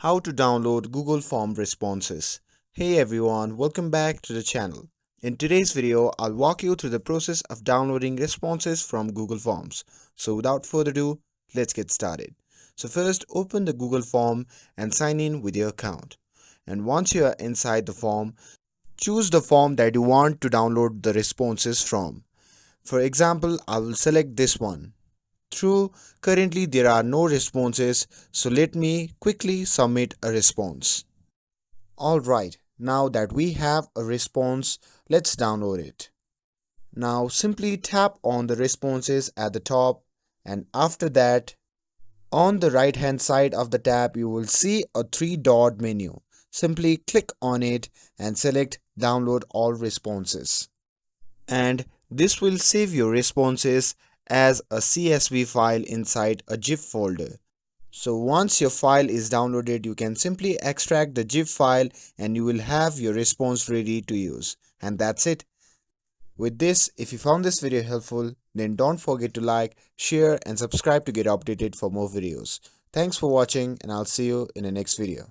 How to download Google Form responses. Hey everyone, welcome back to the channel. In today's video, I'll walk you through the process of downloading responses from Google Forms. So without further ado, let's get started. So first, open the Google Form and sign in with your account. And once you are inside the form, choose the form that you want to download the responses from. For example, I will select this one. Currently there are no responses, so let me quickly submit a response. Alright, now that we have a response, let's download it. Now simply tap on the responses at the top, and after that, on the right hand side of the tab you will see a three-dot menu. Simply click on it and select download all responses. And this will save your responses as a CSV file inside a GIF folder. So once your file is downloaded, you can simply extract the GIF file and you will have your response ready to use. And that's it. With this, if you found this video helpful, then don't forget to like, share and subscribe to get updated for more videos. Thanks for watching and I'll see you in the next video.